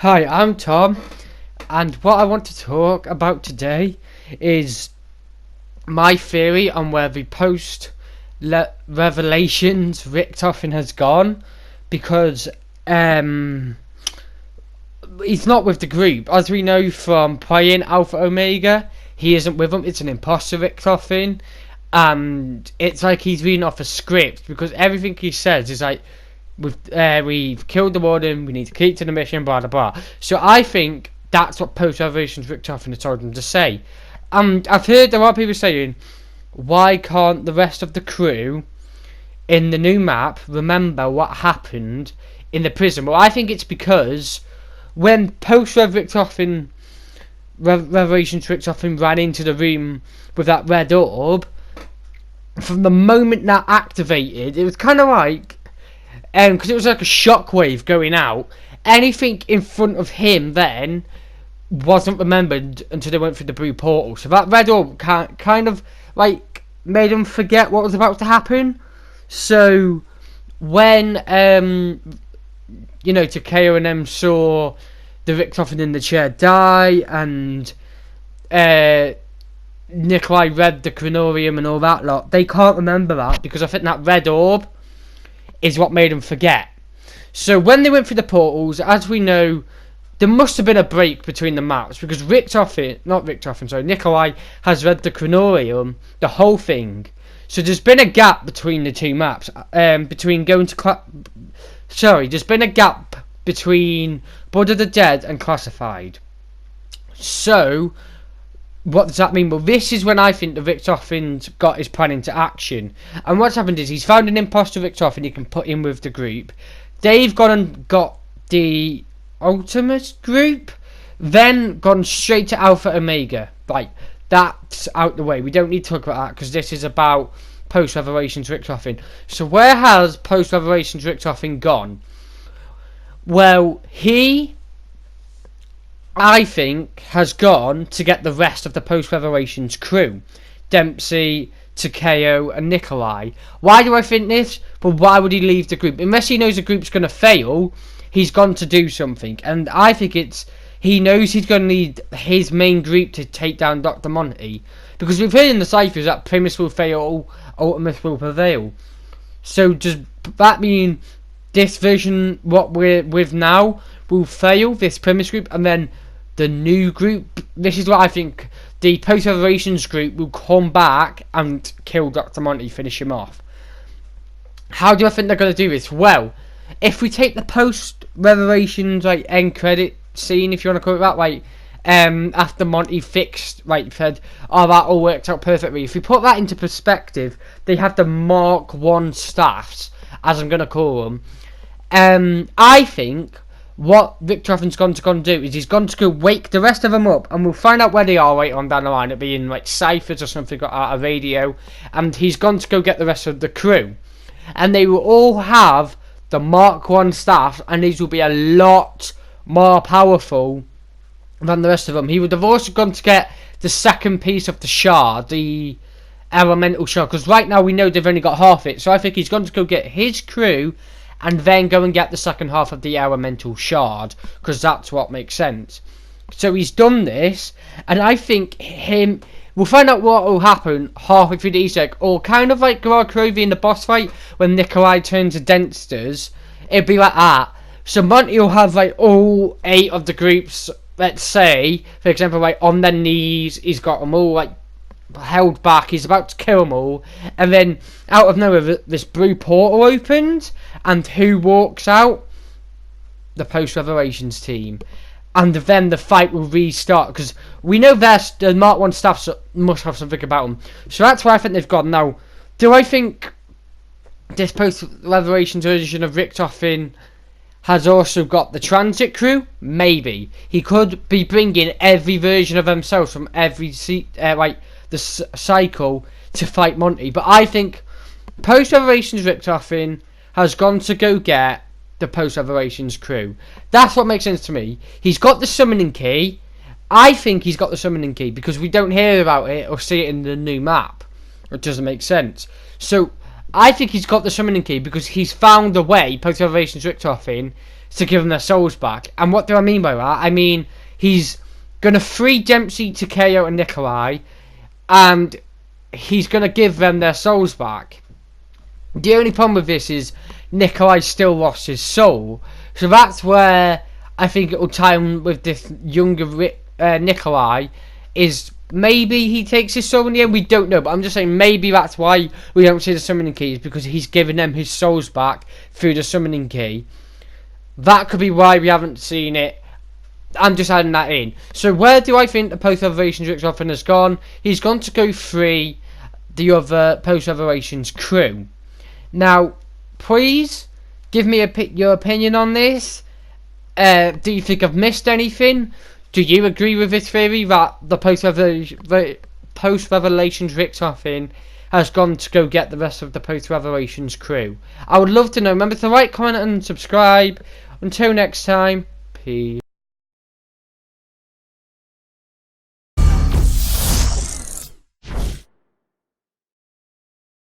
Hi, I'm Tom, and what I want to talk about today is my theory on where the post-revelations Richtofen has gone, because he's not with the group. As we know from playing Alpha Omega, he isn't with them. It's an imposter Richtofen, and it's like he's reading off a script, because everything he says is like, we've killed the warden, we need to keep to the mission, blah blah blah. So I think that's what post-revelations Richtofen has told him to say. I've heard a lot of people saying, why can't the rest of the crew in the new map remember what happened in the prison? Well, I think it's because when post-Revelations Richtofen ran into the room with that red orb, from the moment that activated, it was kind of like, because it was like a shockwave going out, anything in front of him then wasn't remembered until they went through the blue portal. So that red orb kind of like made him forget what was about to happen. So when Takeo and them saw the Richtofen in the chair die, and Nikolai read the Chronorium and all that lot, they can't remember that, because I think that red orb is what made them forget. So when they went through the portals, as we know, there must have been a break between the maps, because Nikolai has read the Chronorium, the whole thing. So there's been a gap between the two maps, there's been a gap between Blood of the Dead and Classified. So what does that mean? Well, this is when I think the Richtofen's got his plan into action. And what's happened is he's found an imposter Richtofen he can put in with the group. They've gone and got the Ultimate group, then gone straight to Alpha Omega. Right, that's out the way. We don't need to talk about that, because this is about post-Revelations Richtofen. So where has post-Revelations Richtofen gone? Well, I think, has gone to get the rest of the post-Revelations crew. Dempsey, Takeo and Nikolai. Why do I think this? But why would he leave the group? Unless he knows the group's going to fail, he's gone to do something. And I think he knows he's going to need his main group to take down Dr. Monty. Because we've heard in the ciphers that Primus will fail, Ultimus will prevail. So does that mean this version, what we're with now, will fail, this Primus group, and then the new group? This is what I think. The post-Revelations group will come back and kill Dr. Monty, finish him off. How do I think they're going to do this? Well, if we take the post-Revelations end credit scene, if you want to call it that, after Monty said, oh, that all worked out perfectly. If we put that into perspective, they have the Mark 1 staffs, as I'm going to call them. I think what Richtofen's gone to do is he's gone to go wake the rest of them up, and we'll find out where they are later on down the line. It'll be in ciphers or something, got out a radio, and he's gone to go get the rest of the crew, and they will all have the Mark 1 staff, and these will be a lot more powerful than the rest of them. He would have also gone to get the second piece of the shard, the elemental shard, because right now we know they've only got half it. So I think he's gone to go get his crew and then go and get the second half of the elemental shard, because that's what makes sense. So he's done this, and I think we'll find out what will happen halfway through the Easter egg, or kind of like Gronkrovy in the boss fight when Nikolai turns to Dempsters. It'd be like that. So Monty will have all 8 of the groups, let's say, for example, on their knees. He's got them all held back. He's about to kill them all, and then out of nowhere this blue portal opens, and who walks out? The post-Revelations team. And then the fight will restart, because we know the Mark 1 staff must have something about them. So that's where I think they've gone. Now, do I think this post-Revelations version of Richtofen has also got the transit crew? Maybe. He could be bringing every version of himself from every the cycle to fight Monty. But I think post-Revelations Richtofen has gone to go get the post-Revelations crew. That's what makes sense to me. He's got the summoning key. I think he's got the summoning key because we don't hear about it or see it in the new map. It doesn't make sense. So I think he's got the summoning key because he's found a way, post-Revelations Richtofen, to give them their souls back. And what do I mean by that? I mean, he's going to free Dempsey, Takeo, and Nikolai, and he's going to give them their souls back. The only problem with this is Nikolai still lost his soul. So that's where I think it will tie in with this younger Nikolai, is maybe he takes his soul in the end. We don't know, but I'm just saying maybe that's why we don't see the summoning keys, because he's giving them his souls back through the summoning key. That could be why we haven't seen it. I'm just adding that in. So where do I think the post-Revelations Richtofen has gone? He's gone to go free the other post-Revelations crew. Now, please give me your opinion on this. Do you think I've missed anything? Do you agree with this theory that the post-Revelations Richtofen has gone to go get the rest of the post-Revelations crew? I would love to know. Remember to like, comment and subscribe. Until next time, peace.